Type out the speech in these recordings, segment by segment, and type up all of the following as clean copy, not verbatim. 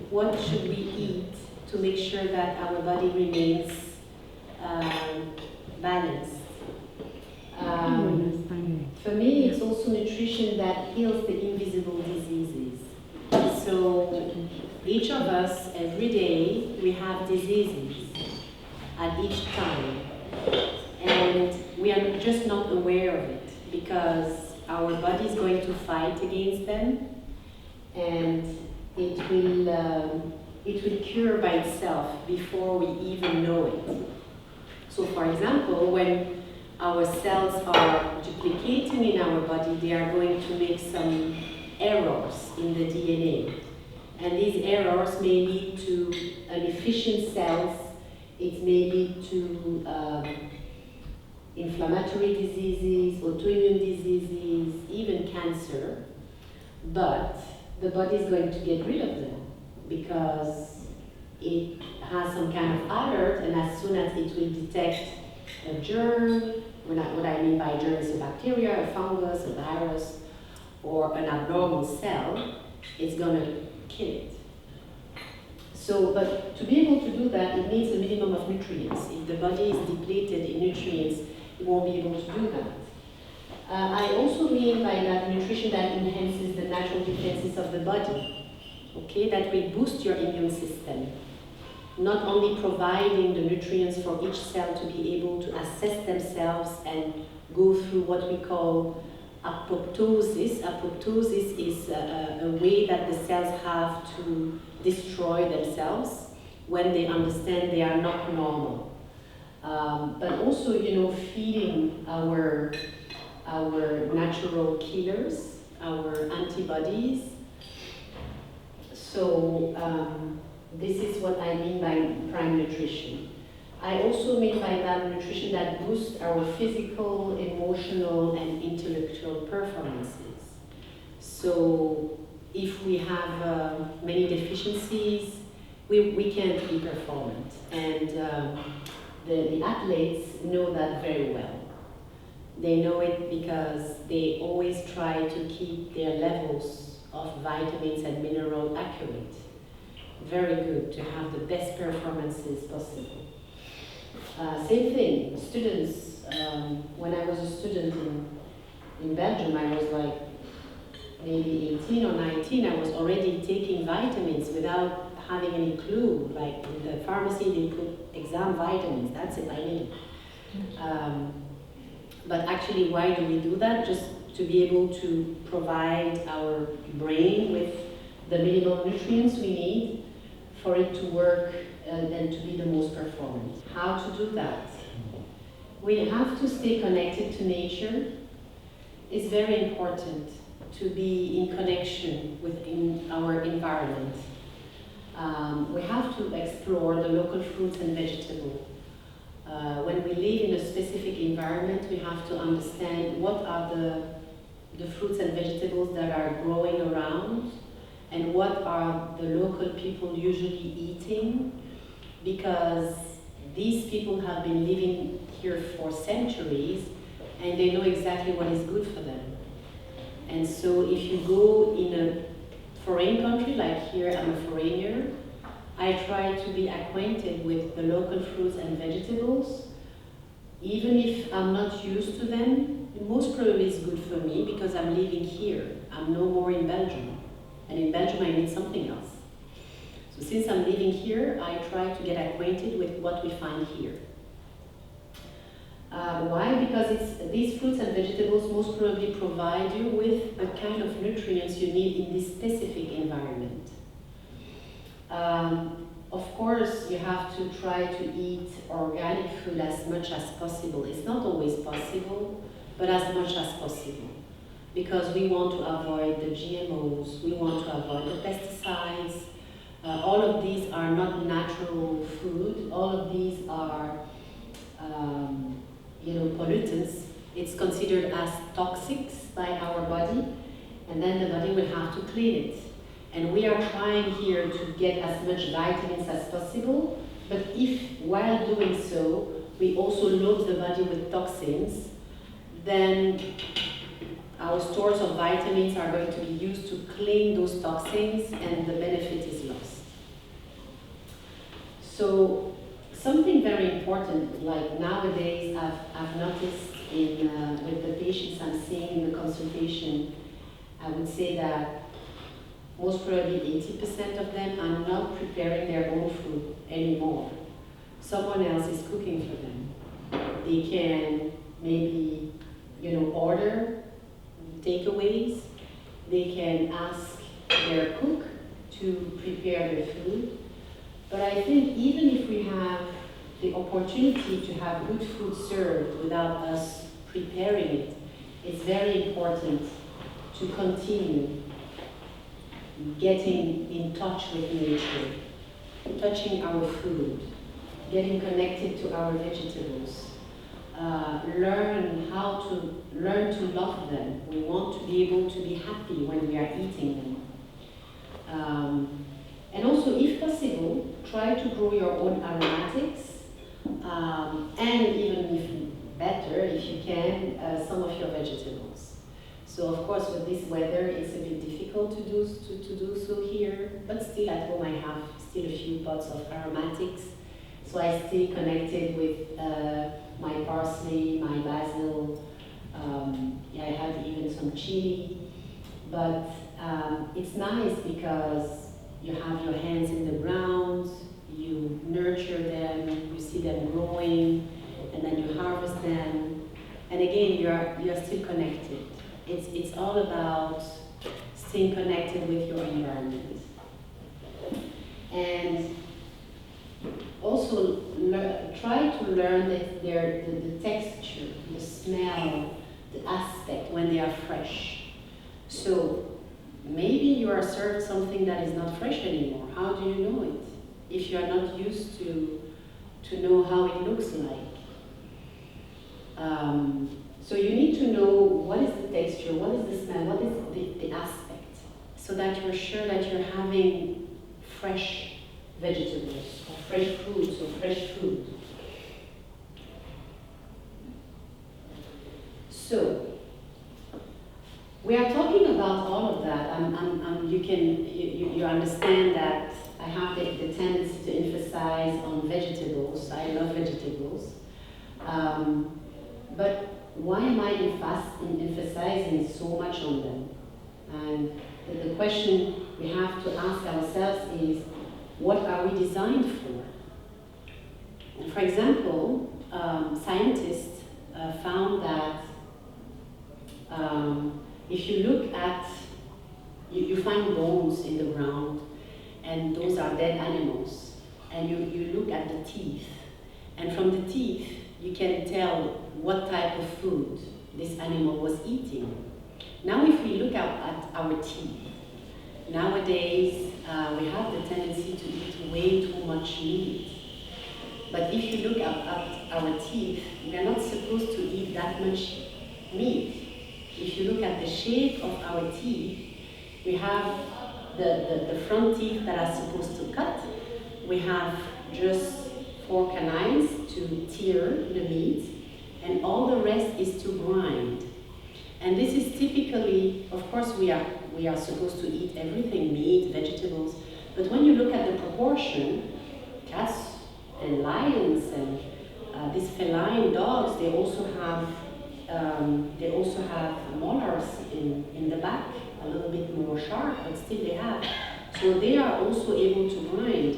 what should we eat to make sure that our body remains balanced. For me, it's also nutrition that heals the invisible diseases. So each of us, every day, we have diseases at each time. And we are just not aware of it because our body is going to fight against them, and it will cure by itself before we even know it. So for example, when our cells are duplicating in our body, they are going to make some errors in the DNA. And these errors may lead to inefficient cells, it may lead to inflammatory diseases, autoimmune diseases, even cancer. But the body is going to get rid of them because it has some kind of alert, and as soon as it will detect a germ, what I mean by germ is a bacteria, a fungus, a virus, or an abnormal cell, it's going to kill it. So, but to be able to do that, it needs a minimum of nutrients. If the body is depleted in nutrients, it won't be able to do that. I also mean by that nutrition that enhances the natural defenses of the body, okay, that will boost your immune system. Not only providing the nutrients for each cell to be able to assess themselves and go through what we call apoptosis. Apoptosis is a way that the cells have to destroy themselves when they understand they are not normal. But also, feeding our natural killers, our antibodies. So this is what I mean by prime nutrition. I also mean by that nutrition that boosts our physical, emotional, and intellectual performances. So if we have many deficiencies, we can't be performant. And the athletes know that very well. They know it because they always try to keep their levels of vitamins and minerals accurate. Very good to have the best performances possible. Same thing, students, when I was a student in Belgium, I was like maybe 18 or 19, I was already taking vitamins without having any clue. Like in the pharmacy, they put exam vitamins, that's it, I need it. But actually, why do we do that? Just to be able to provide our brain with the minimal nutrients we need for it to work and to be the most performant. How to do that? We have to stay connected to nature. It's very important to be in connection within our environment. We have to explore the local fruits and vegetables. When we live in a specific environment, we have to understand what are the fruits and vegetables that are growing around, and what are the local people usually eating, because these people have been living here for centuries and they know exactly what is good for them. And so if you go in a foreign country, like here I'm a foreigner, I try to be acquainted with the local fruits and vegetables, even if I'm not used to them. Most probably it's good for me because I'm living here. I'm no more in Belgium. And in Belgium I need something else. So since I'm living here, I try to get acquainted with what we find here. Why? Because these fruits and vegetables most probably provide you with the kind of nutrients you need in this specific environment. Of course, you have to try to eat organic food as much as possible. It's not always possible, but as much as possible. Because we want to avoid the GMOs, we want to avoid the pesticides. All of these are not natural food. All of these are pollutants. It's considered as toxics by our body, and then the body will have to clean it. And we are trying here to get as much vitamins as possible, but if while doing so, we also load the body with toxins, then our stores of vitamins are going to be used to clean those toxins and the benefit is lost. So something very important, like nowadays I've noticed with the patients I'm seeing in the consultation, I would say that most probably 80% of them are not preparing their own food anymore. Someone else is cooking for them. They can maybe, order takeaways. They can ask their cook to prepare their food. But I think even if we have the opportunity to have good food served without us preparing it, it's very important to continue getting in touch with nature, touching our food, getting connected to our vegetables, learn to love them. We want to be able to be happy when we are eating them. And also, if possible, try to grow your own aromatics, and even if better, if you can, some of your vegetables. So of course, with this weather, it's a bit difficult to do so here, but still at home I have still a few pots of aromatics. So I stay connected with my parsley, my basil. I have even some chili, but it's nice because you have your hands in the ground, you nurture them, you see them growing, and then you harvest them. And again, you're still connected. It's all about staying connected with your environment. And also try to learn the texture, the smell, the aspect when they are fresh. So maybe you are served something that is not fresh anymore. How do you know it? If you are not used to know how it looks like. So you need to know what is the texture, what is the smell, what is the aspect, so that you're sure that you're having fresh vegetables, or fresh fruits, or fresh food. So, we are talking about all of that. You understand that I have the tendency to emphasize on vegetables. I love vegetables. But why am I emphasizing so much on them? And the question we have to ask ourselves is, what are we designed for? And for example, scientists found that if you look at, you find bones in the ground, and those are dead animals, and you look at the teeth, and from the teeth you can tell what type of food this animal was eating. Now if we look at our teeth, nowadays we have the tendency to eat way too much meat. But if you look at our teeth, we are not supposed to eat that much meat. If you look at the shape of our teeth, we have the front teeth that are supposed to cut. We have just 4 canines to tear the meat, and all the rest is to grind. And this is typically, of course, we are supposed to eat everything, meat, vegetables, but when you look at the proportion, cats and lions and these feline dogs, they also have molars in the back, a little bit more sharp, but still they have. So they are also able to grind.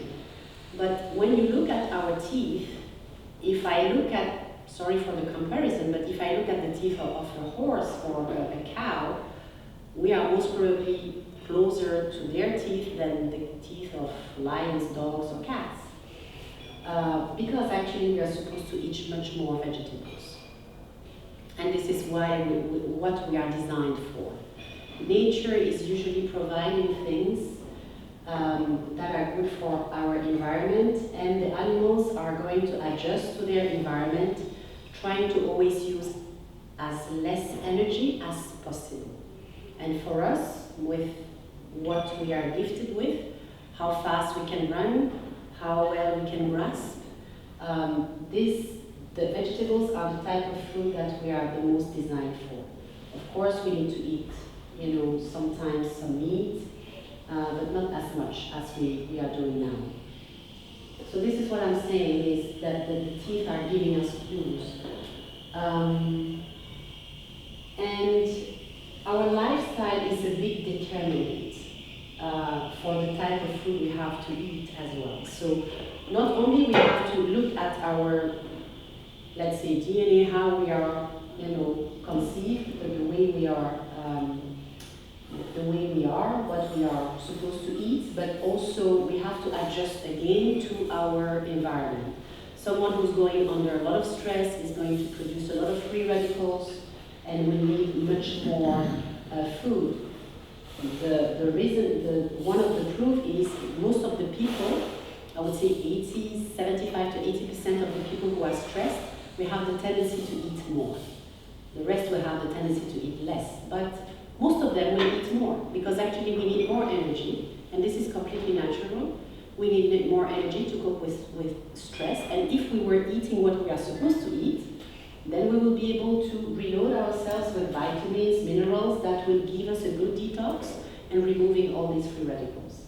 But when you look at our teeth, if I look at, sorry for the comparison, but if I look at the teeth of a horse or a cow, we are most probably closer to their teeth than the teeth of lions, dogs, or cats. Because actually we are supposed to eat much more vegetables. And this is what we are designed for. Nature is usually providing things that are good for our environment, and the animals are going to adjust to their environment, trying to always use as less energy as possible. And for us, with what we are gifted with, how fast we can run, how well we can grasp, the vegetables are the type of food that we are the most designed for. Of course, we need to eat, sometimes some meat, but not as much as we are doing now. So this is what I'm saying, is that the teeth are giving us clues. And our lifestyle is a big determinant for the type of food we have to eat as well. So not only we have to look at our, let's say, DNA, how we are, conceived, the way we are, what we are supposed to eat, but also we have to adjust again to our environment. Someone who's going under a lot of stress is going to produce a lot of free radicals and will need much more food. The reason, one of the proof is most of the people, I would say 75 to 80% of the people who are stressed, we have the tendency to eat more. The rest will have the tendency to eat less. But most of them will eat more because actually we need more energy, and this is completely natural. We need more energy to cope with stress, and if we were eating what we are supposed to eat, then we will be able to reload ourselves with vitamins, minerals that will give us a good detox and removing all these free radicals.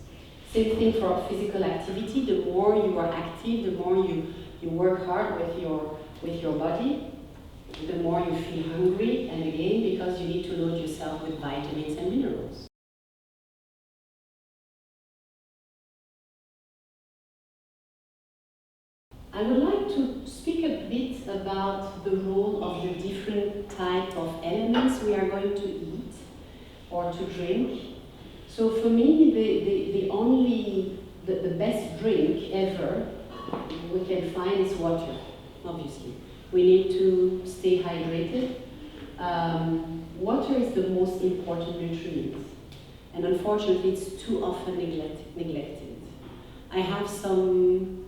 Same thing for physical activity. The more you are active, the more you work hard with your body, the more you feel hungry, and again, because you need to load yourself with vitamins and minerals. I would like to speak a bit about the role of the different type of elements we are going to eat or to drink. So for me, the best drink ever we can find is water, obviously. We need to stay hydrated. Water is the most important nutrient, and unfortunately it's too often neglected. I have some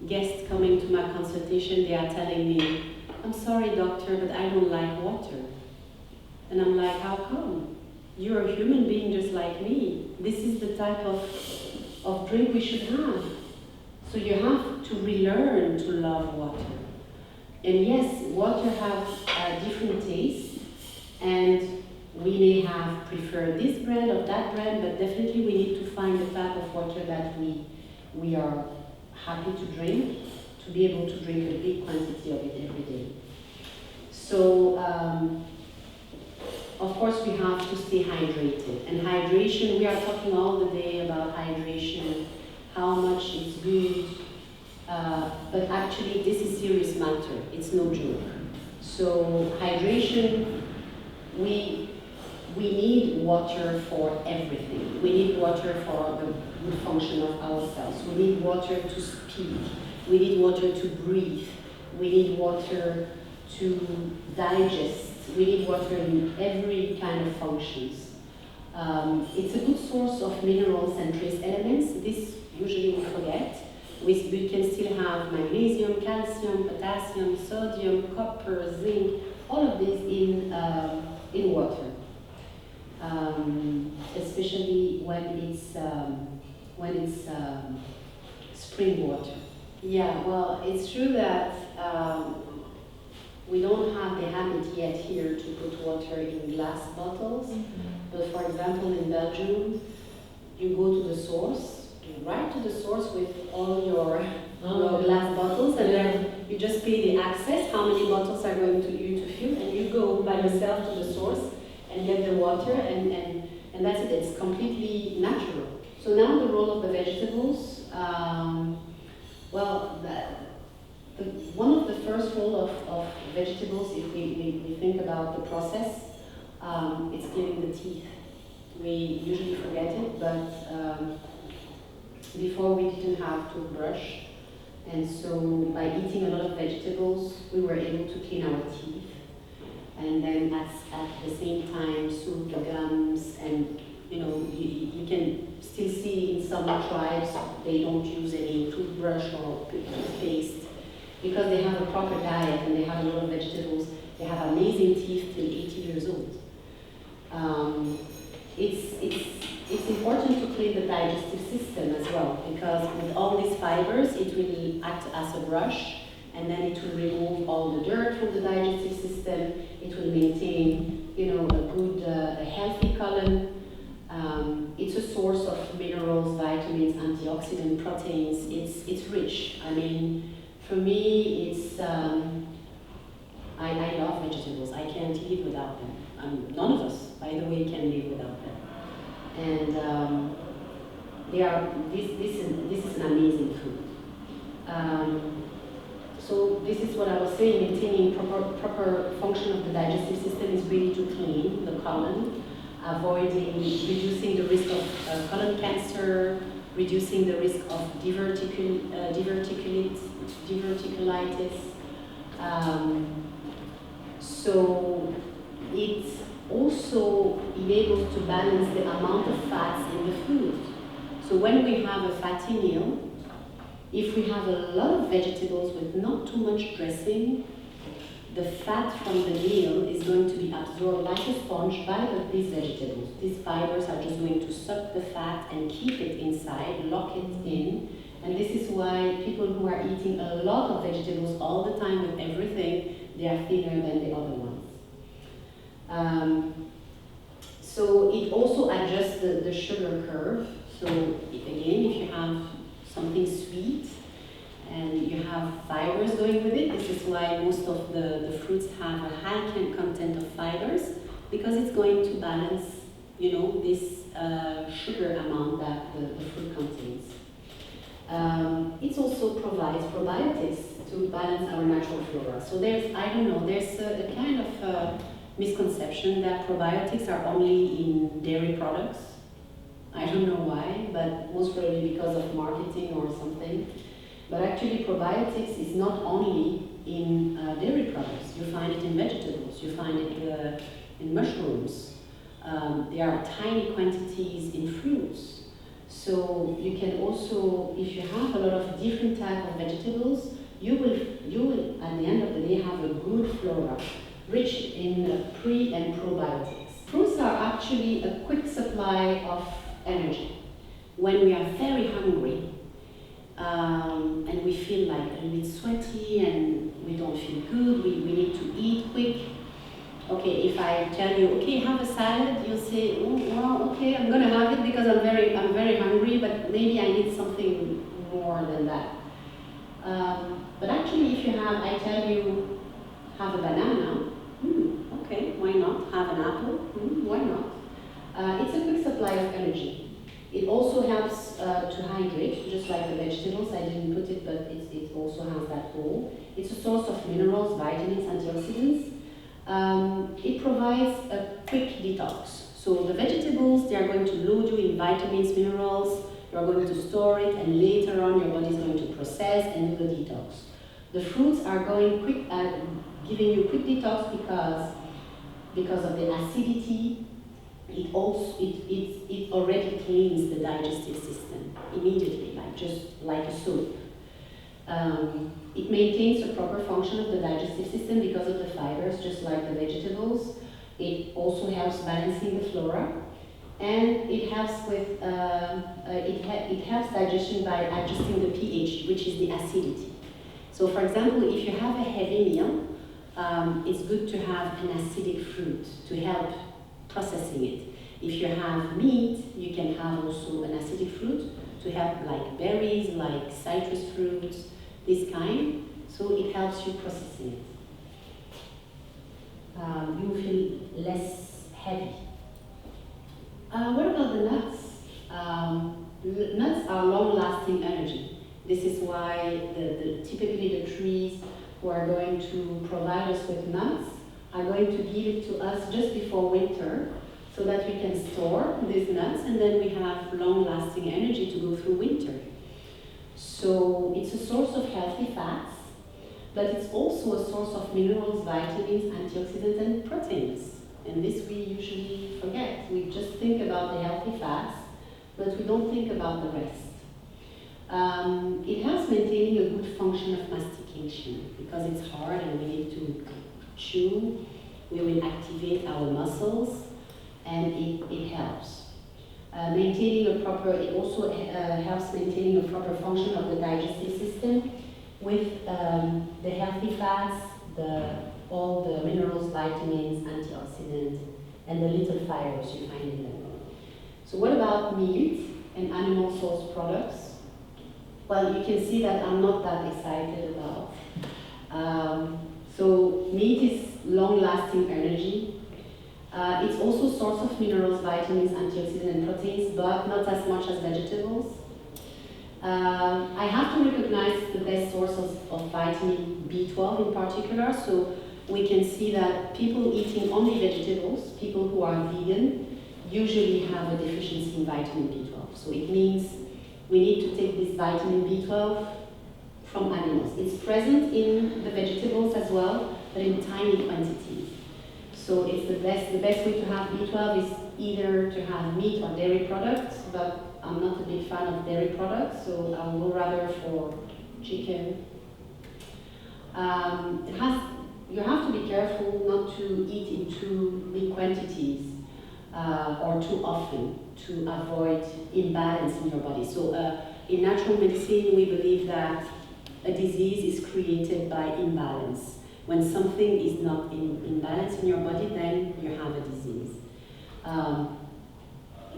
guests coming to my consultation, they are telling me, I'm sorry doctor, but I don't like water. And I'm like, how come? You're a human being just like me. This is the type of drink we should have. So you have to relearn to love water. And yes, water has different tastes, and we may have preferred this brand or that brand, but definitely we need to find the type of water that we are happy to drink, to be able to drink a big quantity of it every day. So, of course, we have to stay hydrated. And hydration, we are talking all the day about hydration, how much it's good, but actually this is serious matter, it's no joke. So hydration, we need water for everything. We need water for the good function of our cells. We need water to speak. We need water to breathe. We need water to digest. We need water in every kind of functions. It's a good source of minerals and trace elements. This usually we forget. We can still have magnesium, calcium, potassium, sodium, copper, zinc, all of this in water. Especially when it's spring water. Yeah, well, it's true that we don't have the habit yet here to put water in glass bottles. Mm-hmm. But for example, in Belgium, you go to the source, right to the source with all your glass bottles, and then you just pay the access, how many bottles are going to you to fill, and you go by yourself to the source and get the water, and that's it. It's completely natural. So now the role of the vegetables. One of the first role of vegetables, if we think about the process, it's cleaning the teeth. We usually forget it, but before we didn't have toothbrush, and so by eating a lot of vegetables, we were able to clean our teeth. And then at the same time soothe the gums, and you can still see in some tribes they don't use any toothbrush or toothpaste because they have a proper diet and they have a lot of vegetables. They have amazing teeth till 80 years old. It's important to clean the digestive system as well, because with all these fibers it will act as a brush, and then it will remove all the dirt from the digestive system. It will maintain, a good, a healthy colon. It's a source of minerals, vitamins, antioxidants. antioxidant, proteins, it's rich. I mean, for me, it's I love vegetables. I can't live without them. None of us, by the way, can live without them. And they are this is an amazing food. So this is what I was saying. Maintaining proper function of the digestive system is really to clean the colon, reducing the risk of colon cancer, reducing the risk of diverticulitis. So it also enables to balance the amount of fats in the food. So when we have a fatty meal, if we have a lot of vegetables with not too much dressing, the fat from the meal is going to be absorbed like a sponge by these vegetables. These fibers are just going to suck the fat and keep it inside, lock it in. And this is why people who are eating a lot of vegetables all the time with everything, they are thinner than the other ones. So it also adjusts the sugar curve. So again, if you have something sweet and you have fibers going with it, this is why most of the fruits have a high content of fibers, because it's going to balance, this sugar amount that the fruit contains. It also provides probiotics to balance our natural flora. So there's a kind of misconception that probiotics are only in dairy products. I don't know why, but most probably because of marketing or something. But actually probiotics is not only in dairy products. You find it in vegetables, you find it in mushrooms. There are tiny quantities in fruits. So you can also, if you have a lot of different types of vegetables, you will at the end of the day have a good flora, rich in pre and probiotics. Fruits are actually a quick supply of energy. When we are very hungry and we feel like a little bit sweaty and we don't feel good, we need to eat quick. Okay, if I tell you, okay, have a salad, you'll say, oh, well, okay, I'm gonna have it because I'm very hungry, but maybe I need something more than that. But actually, if I tell you, have a banana, okay, why not? Have an apple, why not? It's a quick supply of energy. It also helps to hydrate, just like the vegetables. I didn't put it, but it also has that role. It's a source of minerals, vitamins, antioxidants. It provides a quick detox. So the vegetables, they are going to load you in vitamins, minerals. You are going to store it, and later on your body is going to process and do the detox. The fruits are going quick, giving you quick detox because of the acidity. It already cleans the digestive system immediately, just like a soap. It maintains the proper function of the digestive system because of the fibers, just like the vegetables. It also helps balancing the flora, and it helps with it helps digestion by adjusting the pH, which is the acidity. So, for example, if you have a heavy meal, it's good to have an acidic fruit to help processing it. If you have meat, you can have also an acidic fruit to help, like berries, like citrus fruits, this kind. So it helps you processing it. You will feel less heavy. What about the nuts? Nuts are long-lasting energy. This is why typically the trees who are going to provide us with nuts are going to give it to us just before winter, so that we can store these nuts, and then we have long-lasting energy to go through winter. So it's a source of healthy fats, but it's also a source of minerals, vitamins, antioxidants, and proteins. And this we usually forget. We just think about the healthy fats, but we don't think about the rest. It helps maintaining a good function of mastication, because it's hard and we need to chew. We will activate our muscles, and it helps. It also helps maintaining a proper function of the digestive system with the healthy fats, all the minerals, vitamins, antioxidants, and the little fibers you find in them. So what about meat and animal source products? well, you can see that I'm not that excited about. So meat is long-lasting energy. It's also source of minerals, vitamins, antioxidants, and proteins, but not as much as vegetables. I have to recognize the best source of vitamin B12 in particular. So we can see that people eating only vegetables, people who are vegan, usually have a deficiency in vitamin B12. So it means we need to take this vitamin B12 from animals. It's present in the vegetables as well, but in tiny quantities. So it's the best way to have B12 is either to have meat or dairy products, but I'm not a big fan of dairy products, so I will go rather for chicken. You have to be careful not to eat in too big quantities or too often to avoid imbalance in your body. So in natural medicine, we believe that a disease is created by imbalance. When something is not in balance in your body, then you have a disease.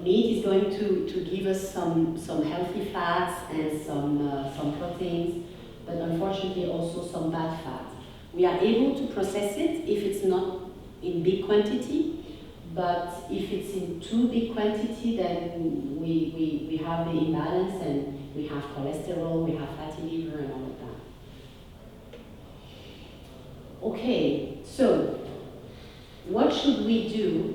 Meat is going to give us some healthy fats and some proteins, but unfortunately also some bad fat. We are able to process it if it's not in big quantity, but if it's in too big quantity, then we have the imbalance and we have cholesterol, we have fatty liver and all of that. Okay, so what should we do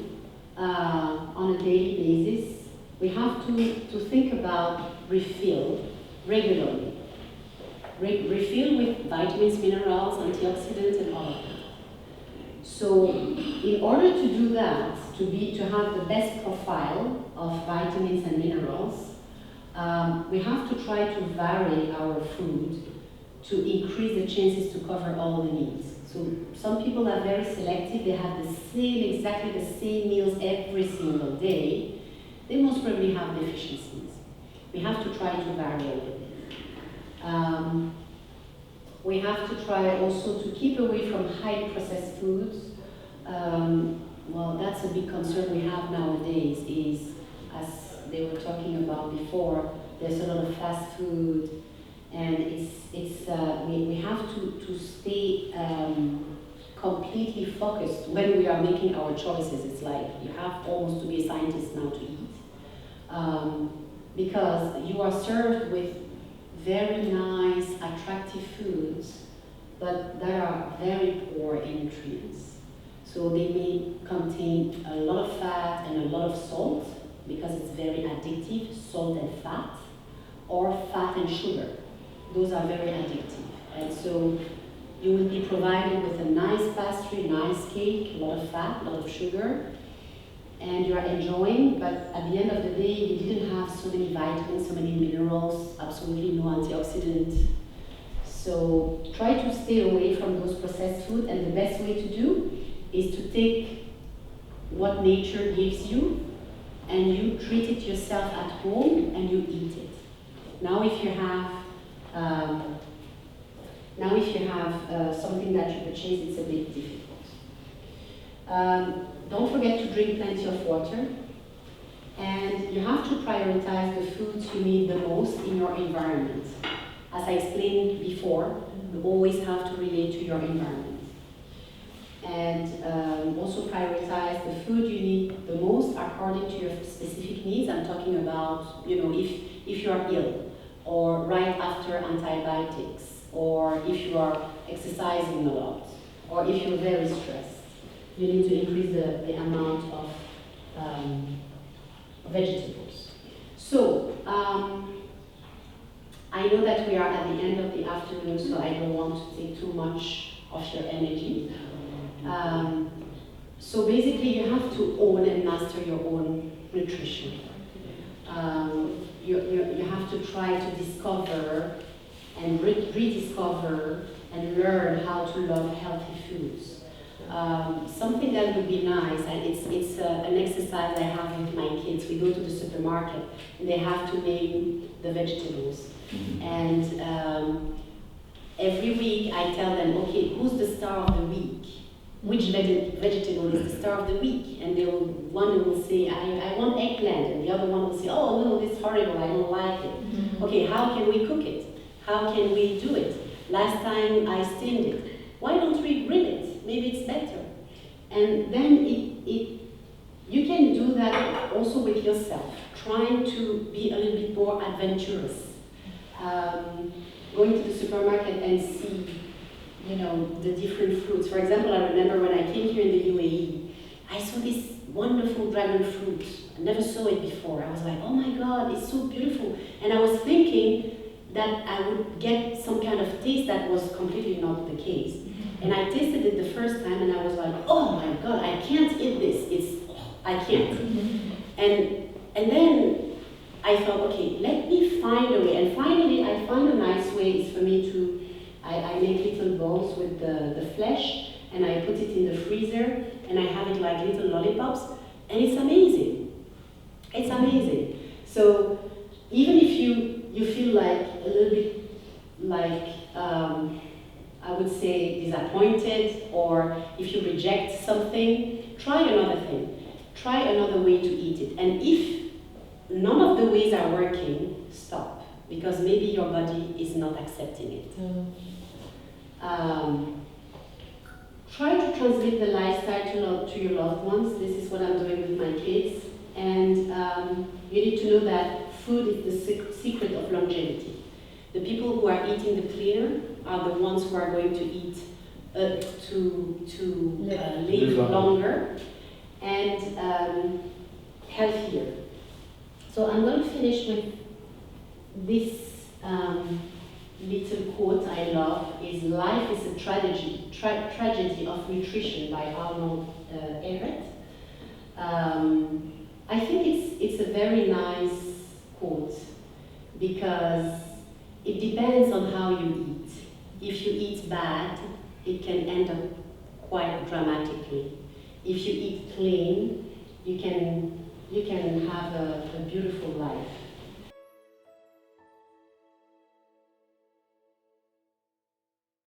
on a daily basis? We have to think about refill regularly. Refill with vitamins, minerals, antioxidants, and all of that. So in order to do that, to have the best profile of vitamins and minerals, we have to try to vary our food to increase the chances to cover all the needs. So some people are very selective, they have exactly the same meals every single day. They most probably have deficiencies. We have to try to vary a little bit. We have to try also to keep away from high processed foods. Well, that's a big concern we have nowadays is, as they were talking about before, there's a lot of fast food, and we have to stay completely focused when we are making our choices. It's like you have almost to be a scientist now to eat, because you are served with very nice, attractive foods, but that are very poor in nutrients. So they may contain a lot of fat and a lot of salt, because it's very addictive, salt and fat, or fat and sugar. Those are very addictive. And so you will be provided with a nice pastry, nice cake, a lot of fat, a lot of sugar, and you are enjoying, but at the end of the day, you didn't have so many vitamins, so many minerals, absolutely no antioxidants. So try to stay away from those processed food, and the best way to do is to take what nature gives you and you treat it yourself at home and you eat it. Now if you have something that you purchase, it's a bit difficult. Don't forget to drink plenty of water, and you have to prioritize the foods you need the most in your environment. As I explained before, you always have to relate to your environment. And also prioritize the food you need the most according to your specific needs. I'm talking about, if you are ill, or right after antibiotics, or if you are exercising a lot, or if you're very stressed. You need to increase the amount of vegetables. So, I know that we are at the end of the afternoon, so I don't want to take too much of your energy. So basically you have to own and master your own nutrition. You have to try to discover and rediscover and learn how to love healthy foods. Something that would be nice, and it's an exercise I have with my kids. We go to the supermarket and they have to name the vegetables. And every week I tell them, okay, who's the star of the week? Which vegetable is the star of the week? And one will say, I want eggplant, and the other one will say, oh no, this is horrible, I don't like it. Okay, how can we cook it? How can we do it? Last time I steamed it. Why don't we grill it? Maybe it's better. And then you can do that also with yourself, trying to be a little bit more adventurous. Going to the supermarket and see, you know, the different fruits. For example, I remember when I came here in the UAE, I saw this wonderful dragon fruit. I never saw it before. I was like, oh my God, it's so beautiful. And I was thinking that I would get some kind of taste that was completely not the case. And I tasted it the first time and I was like, oh my God, I can't eat this. I can't. And then I thought, okay, let me find a way. And finally, I found a nice way is for me to, I make little balls with the flesh and I put it in the freezer and I have it like little lollipops and it's amazing. It's amazing. So even if you feel like a little bit like, I would say disappointed, or if you reject something, try another thing. Try another way to eat it. And if none of the ways are working, stop, because maybe your body is not accepting it. Try to translate the lifestyle to your loved ones. This is what I'm doing with my kids. And you need to know that food is the secret of longevity. The people who are eating the cleaner are the ones who are going to eat to live longer and healthier. So I'm going to finish with this little quote I love, is "Life is a tragedy of nutrition" by Arnold Ehret. I think it's a very nice quote because it depends on how you eat. If you eat bad, it can end up quite dramatically. If you eat clean, you can have a beautiful